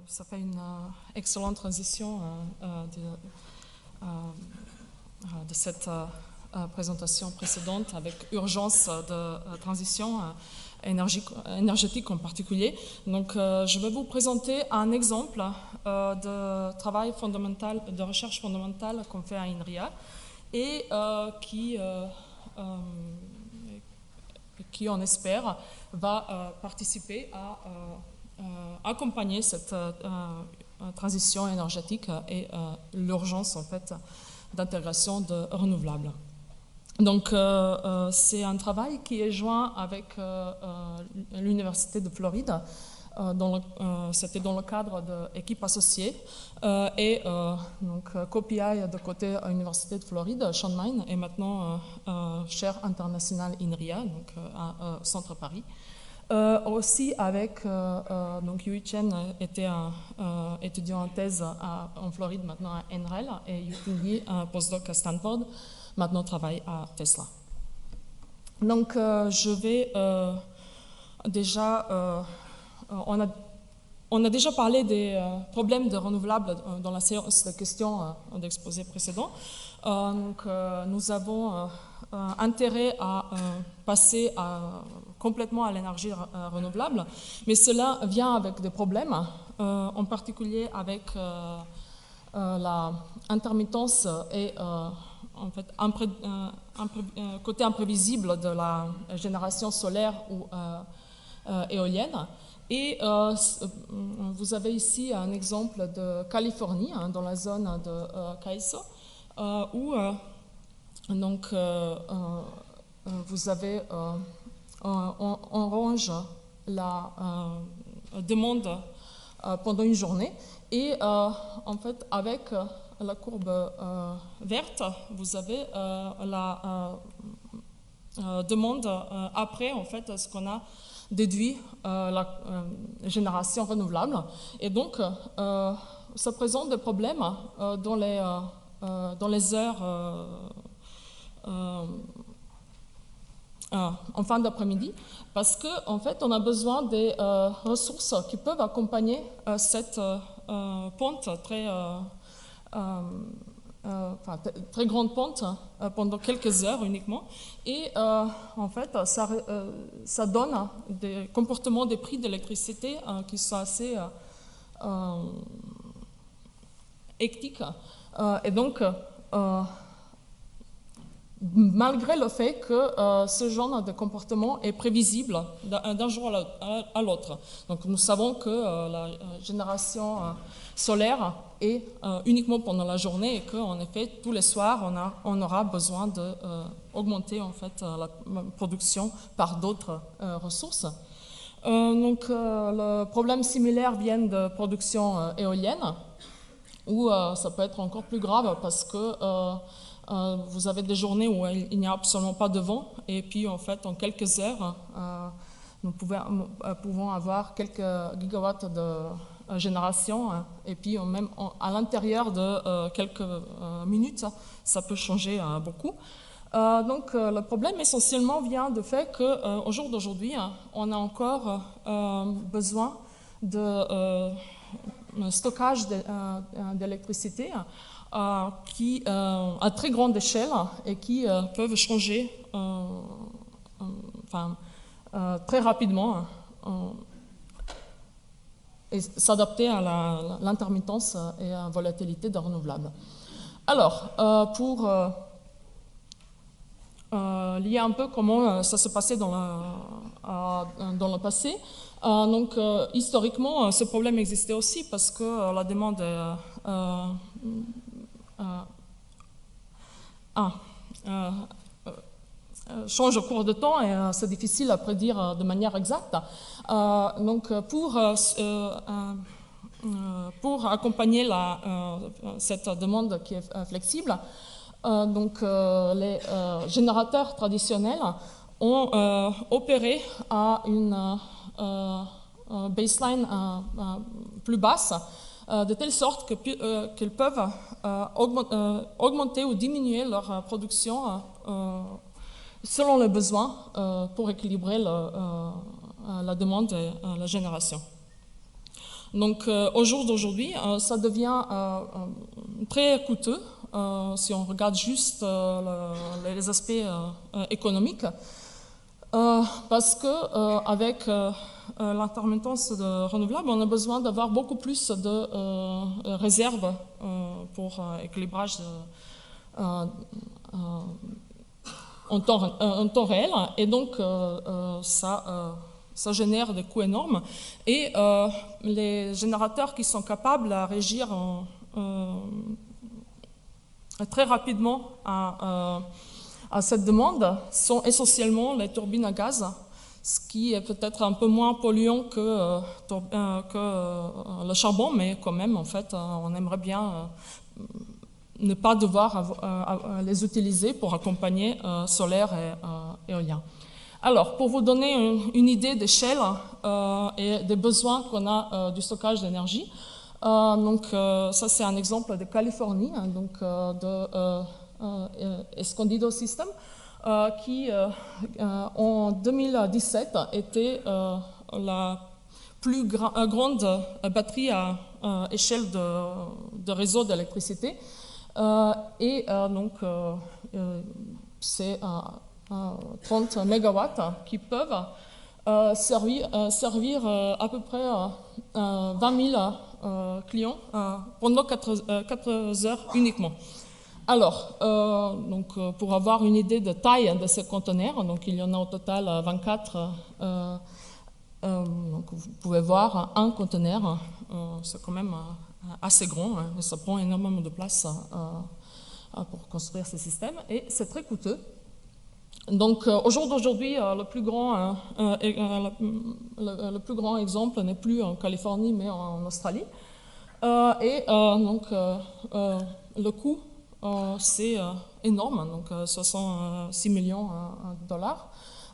Ça fait une excellente transition de cette présentation précédente avec urgence de transition énergétique en particulier. Donc, je vais vous présenter un exemple de travail fondamental, de recherche fondamentale qu'on fait à INRIA et qui, on espère, va participer à accompagner cette transition énergétique et l'urgence en fait d'intégration de renouvelables. Donc c'est un travail qui est joint avec l'Université de Floride. C'était dans le cadre d'équipes associées donc COPI de côté Université de Floride, Sean Mine est maintenant chaire international INRIA, donc à Centre Paris. Aussi avec, donc Yui Chen était un étudiant en thèse en Floride, maintenant à NREL, et Yu-Ping Li, un postdoc à Stanford, maintenant travaille à Tesla. Donc je vais déjà, on a déjà parlé des problèmes de renouvelables dans la séance de questions d'exposé précédent. Donc nous avons intérêt à passer complètement à l'énergie renouvelable, mais cela vient avec des problèmes, en particulier avec la intermittence et en fait côté imprévisible de la génération solaire ou éolienne. Et vous avez ici un exemple de Californie, dans la zone de CAISO, où donc vous avez en orange la demande pendant une journée et en fait avec la courbe verte vous avez la demande après en fait ce qu'on a déduit la génération renouvelable et donc ça présente des problèmes dans les heures en fin d'après-midi, parce qu'en fait, on a besoin des ressources qui peuvent accompagner cette pente très grande pente pendant quelques heures uniquement. Et en fait, ça donne des comportements des prix d'électricité qui sont assez hectiques. Et donc, malgré le fait que ce genre de comportement est prévisible d'un jour à l'autre. Donc nous savons que la génération solaire est uniquement pendant la journée et qu'en effet, tous les soirs, on aura besoin d'augmenter en fait, la production par d'autres ressources. Donc le problème similaire vient de production éolienne, où ça peut être encore plus grave parce que vous avez des journées où il n'y a absolument pas de vent et puis en fait en quelques heures nous pouvons avoir quelques gigawatts de génération et puis même à l'intérieur de quelques minutes ça peut changer beaucoup. Donc le problème essentiellement vient du fait qu'au jour d'aujourd'hui on a encore besoin de stockage d'électricité qui à très grande échelle et qui peuvent changer très rapidement et s'adapter à l'intermittence et à la volatilité des renouvelables. Alors, pour lier un peu comment ça se passait dans le passé, donc historiquement, ce problème existait aussi parce que la demande change au cours de temps et c'est difficile à prédire de manière exacte. Donc pour accompagner cette demande qui est flexible, donc les générateurs traditionnels ont opéré à une baseline plus basse, de telle sorte qu'ils peuvent augmenter ou diminuer leur production selon les besoins pour équilibrer la demande et la génération. Donc au jour d'aujourd'hui, ça devient très coûteux si on regarde juste les aspects économiques, parce que avec l'intermittence de renouvelables, on a besoin d'avoir beaucoup plus de réserves pour équilibrage en temps réel, et donc ça génère des coûts énormes, et les générateurs qui sont capables de régir très rapidement à cette demande sont essentiellement les turbines à gaz, ce qui est peut-être un peu moins polluant que le charbon, mais quand même, en fait, on aimerait bien ne pas devoir les utiliser pour accompagner solaire et éolien. Alors, pour vous donner une idée d'échelle et des besoins qu'on a du stockage d'énergie, donc ça c'est un exemple de Californie, hein, donc de Escondido System, qui en 2017 était la plus grande batterie à échelle de réseau d'électricité, et donc c'est 30 mégawatts qui peuvent servir à peu près 20 000 clients pendant 4 heures uniquement. Alors, donc, pour avoir une idée de taille de ces conteneurs, donc il y en a au total 24. Donc vous pouvez voir un conteneur, c'est quand même assez grand, hein, et ça prend énormément de place pour construire ces systèmes, et c'est très coûteux. Donc au jour d'aujourd'hui, le plus grand exemple n'est plus en Californie mais en Australie, et donc le coût c'est énorme, donc 66 millions de dollars.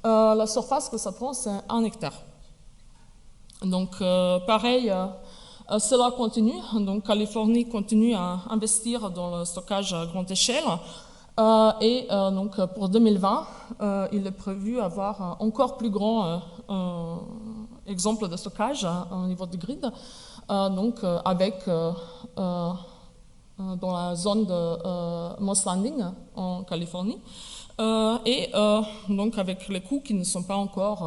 La surface que ça prend, c'est 1 hectare. Donc pareil, cela continue, donc Californie continue à investir dans le stockage à grande échelle, et donc pour 2020, il est prévu avoir encore plus grand exemple de stockage au niveau du grid, donc avec dans la zone de Moss Landing en Californie, et donc avec les coûts qui ne sont pas encore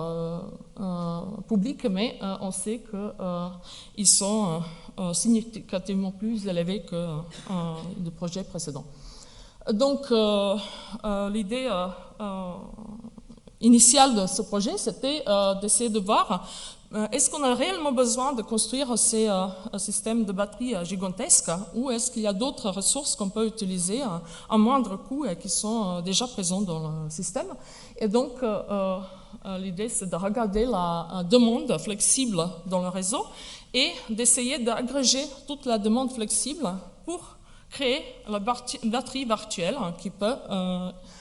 publics, mais on sait qu'ils sont significativement plus élevés que les projets précédents. Donc l'idée initiale de ce projet, c'était d'essayer de voir est-ce qu'on a réellement besoin de construire ces systèmes de batteries gigantesques, ou est-ce qu'il y a d'autres ressources qu'on peut utiliser à moindre coût et qui sont déjà présentes dans le système. Et donc l'idée, c'est de regarder la demande flexible dans le réseau et d'essayer d'agréger toute la demande flexible pour créer la batterie virtuelle qui peut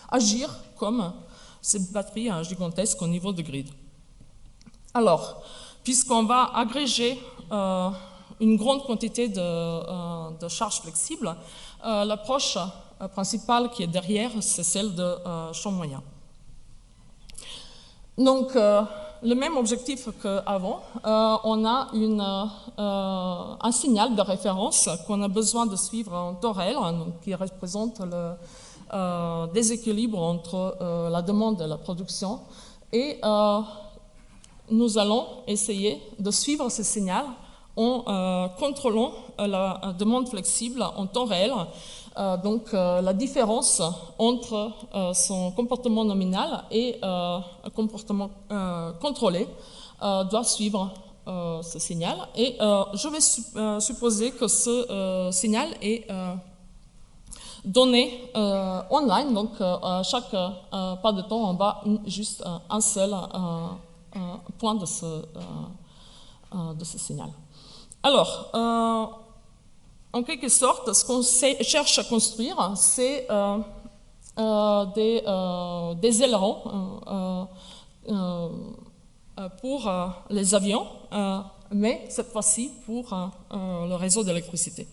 agir comme ces batteries gigantesques au niveau du grid. Alors, puisqu'on va agréger une grande quantité de charges flexibles, l'approche principale qui est derrière, c'est celle de champ moyen. Donc, le même objectif qu'avant, on a un signal de référence qu'on a besoin de suivre en temps réel, donc, qui représente le déséquilibre entre la demande et la production. Et nous allons essayer de suivre ce signal en contrôlant la demande flexible en temps réel. Donc la différence entre son comportement nominal et un comportement contrôlé doit suivre ce signal. Et je vais supposer que ce signal est donné online, donc à chaque pas de temps, on va juste un seul point de ce signal. Alors, en quelque sorte, ce qu'on cherche à construire, c'est des ailerons pour les avions, mais cette fois-ci pour le réseau d'électricité.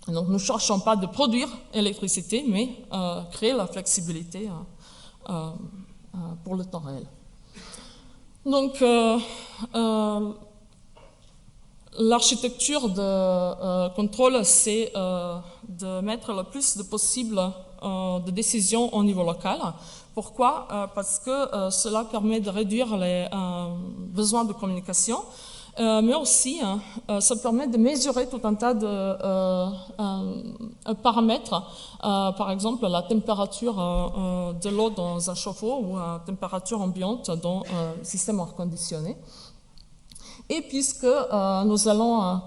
Donc nous ne cherchons pas de produire l'électricité, mais créer la flexibilité pour le temps réel. Donc l'architecture de contrôle, c'est de mettre le plus de possible de décisions au niveau local. Pourquoi? Parce que cela permet de réduire les besoins de communication, mais aussi ça permet de mesurer tout un tas de paramètres, par exemple la température de l'eau dans un chauffe-eau ou la température ambiante dans un système air conditionné. Et puisque nous allons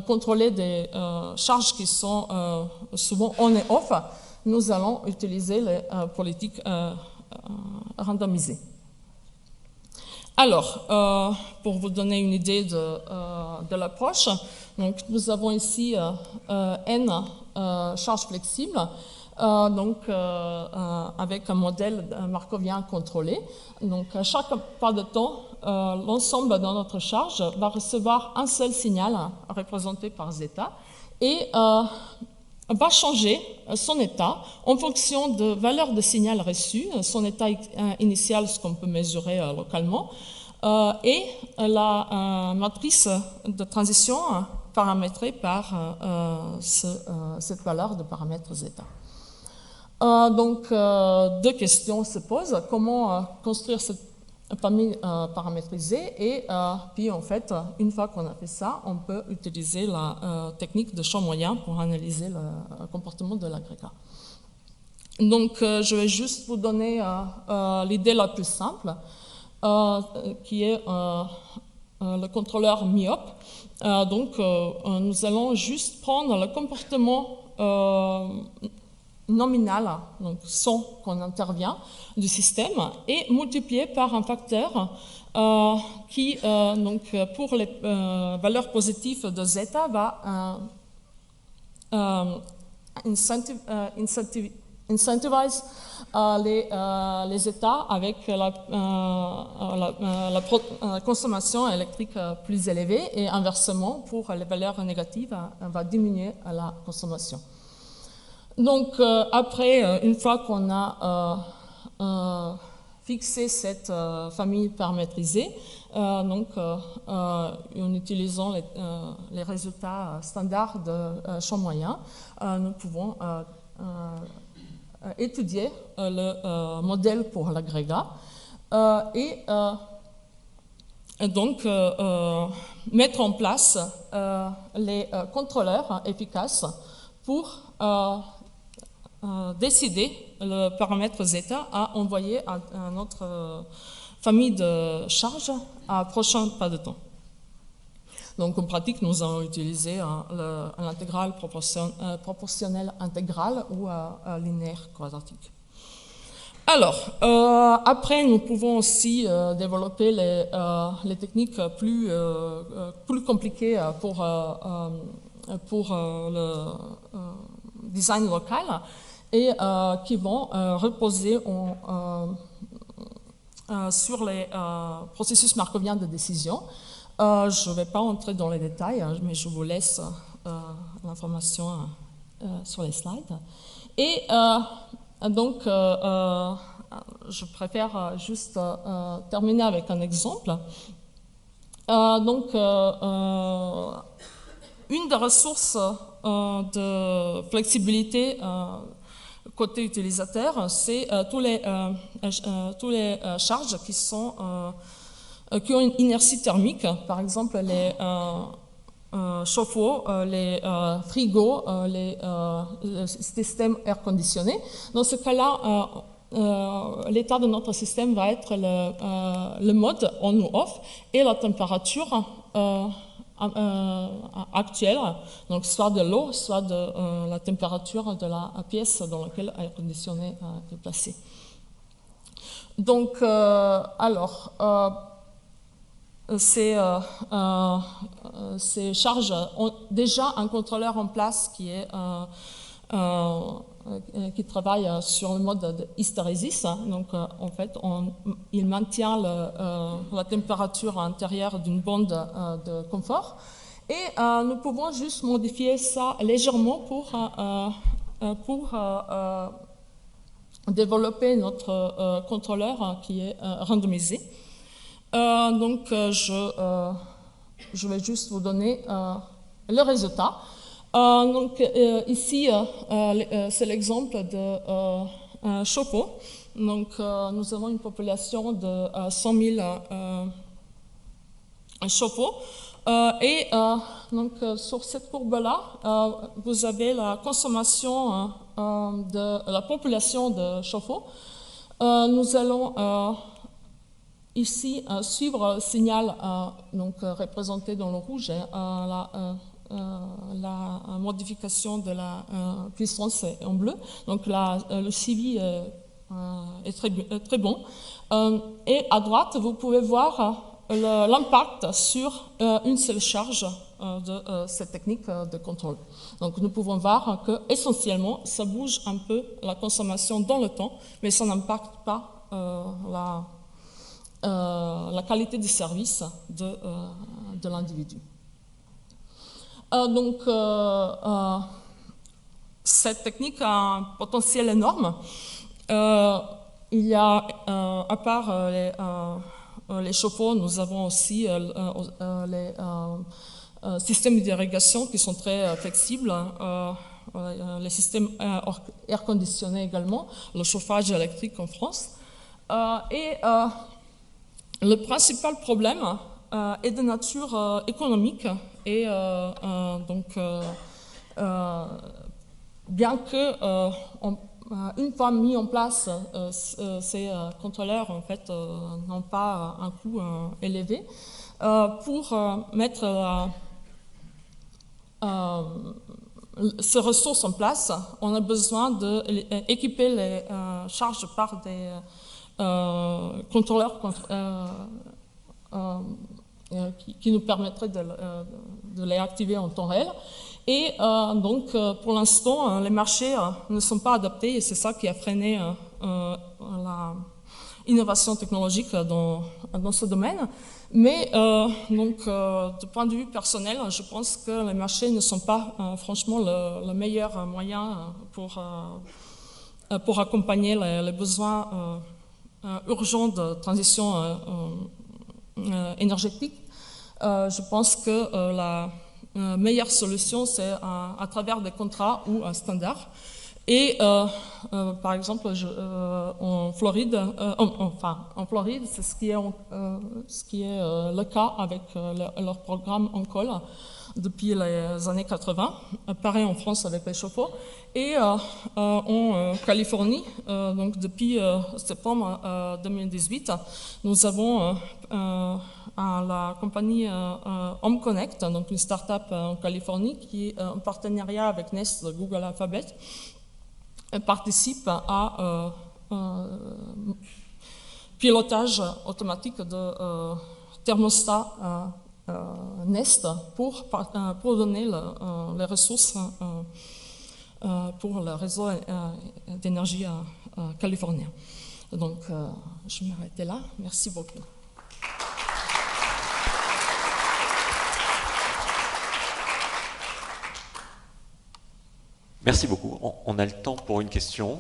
contrôler des charges qui sont souvent on et off, nous allons utiliser les politiques randomisées. Alors, pour vous donner une idée de l'approche, donc nous avons ici n charges flexibles, avec un modèle markovien contrôlé. Donc, à chaque pas de temps, l'ensemble de notre charge va recevoir un seul signal représenté par zeta et va changer son état en fonction de valeur de signal reçu, son état initial, ce qu'on peut mesurer localement, et la matrice de transition paramétrée par cette valeur de paramètre zeta. Donc, deux questions se posent. Comment construire cette famille paramétrisée et puis en fait, une fois qu'on a fait ça, on peut utiliser la technique de champ moyen pour analyser le comportement de l'agrégat. Donc, je vais juste vous donner l'idée la plus simple, qui est le contrôleur myope. Nous allons juste prendre le comportement nominal, donc son qu'on intervient du système, et multiplié par un facteur qui, pour les valeurs positives de zeta, va incentivize les états avec la consommation électrique plus élevée, et inversement, pour les valeurs négatives, va diminuer la consommation. Donc, après, une fois qu'on a fixé cette famille paramétrisée, en utilisant les résultats standards de champ moyen, nous pouvons étudier le modèle pour l'agrégat et donc mettre en place les contrôleurs efficaces pour décider le paramètre zeta à envoyer à notre famille de charges à prochain pas de temps. Donc en pratique, nous allons utiliser l'intégrale proportionnelle intégrale ou linéaire quadratique. Alors, après, nous pouvons aussi développer les techniques plus compliquées pour le design local et qui vont reposer sur les processus markoviens de décision. Je ne vais pas entrer dans les détails, mais je vous laisse l'information sur les slides. Et donc, je préfère juste terminer avec un exemple. Une des ressources de flexibilité côté utilisateur, c'est tous les charges qui ont une inertie thermique, par exemple les chauffe-eau, les frigos, les systèmes air conditionnés. Dans ce cas-là, l'état de notre système va être le mode on ou off et la température actuelle, donc soit de l'eau, soit de la température de la pièce dans laquelle l'air conditionné est placé. Donc, ces charges ont déjà un contrôleur en place qui travaille sur le mode de hystérésis. Donc, en fait, il maintient la température intérieure d'une bande de confort. Et nous pouvons juste modifier ça légèrement pour développer notre contrôleur qui est randomisé. Donc, je je vais juste vous donner le résultat. Ici, c'est l'exemple de chauffe-eau. Donc, nous avons une population de 100 000 chauffe-eau. Sur cette courbe-là, vous avez la consommation de la population de chauffe-eau. Nous allons ici suivre le signal représenté dans le rouge, la modification de la puissance en bleu. Donc le suivi est très bon. Et à droite, vous pouvez voir l'impact sur une seule charge de cette technique de contrôle. Donc nous pouvons voir que essentiellement ça bouge un peu la consommation dans le temps, mais ça n'impacte pas la qualité du service de l'individu. Cette technique a un potentiel énorme. Il y a, à part les chauffe-eau, nous avons aussi les systèmes d'irrigation qui sont très flexibles, les systèmes air conditionné également, le chauffage électrique en France. Le principal problème est de nature économique et bien que une fois mis en place, ces contrôleurs en fait n'ont pas un coût élevé. Pour mettre ces ressources en place, on a besoin d'équiper les charges par des contrôleurs qui nous permettraient de les activer en temps réel. Et pour l'instant, les marchés ne sont pas adaptés et c'est ça qui a freiné l'innovation technologique dans ce domaine. Mais du point de vue personnel, je pense que les marchés ne sont pas franchement le meilleur moyen pour accompagner les besoins urgents de transition énergétique. Je pense que la meilleure solution, c'est à travers des contrats ou un standard. Et par exemple, en Floride, c'est ce qui est le cas avec leur programme OnCall depuis les années 80, pareil en France avec les chauffe-eau, et en Californie, donc depuis septembre 2018, nous avons la compagnie HomeConnect, donc une start-up en Californie qui est en partenariat avec Nest de Google Alphabet, participe à pilotage automatique de thermostat Nest pour donner les ressources pour le réseau d'énergie californien. Donc, je vais m'arrêter là. Merci beaucoup. Merci beaucoup. On a le temps pour une question.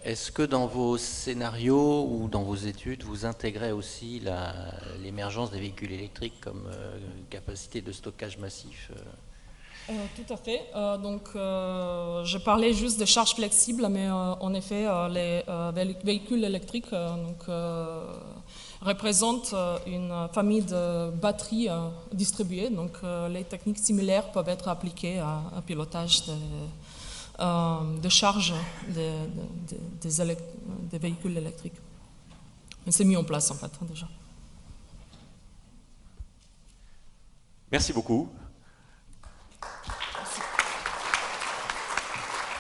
Est-ce que dans vos scénarios ou dans vos études, vous intégrez aussi l'émergence des véhicules électriques comme capacité de stockage massif Tout à fait. Je parlais juste des charges flexibles, mais en effet, les véhicules électriques représentent une famille de batteries distribuées. Donc, les techniques similaires peuvent être appliquées à pilotage de charge des véhicules électriques. Mais c'est mis en place, en fait, déjà. Merci beaucoup.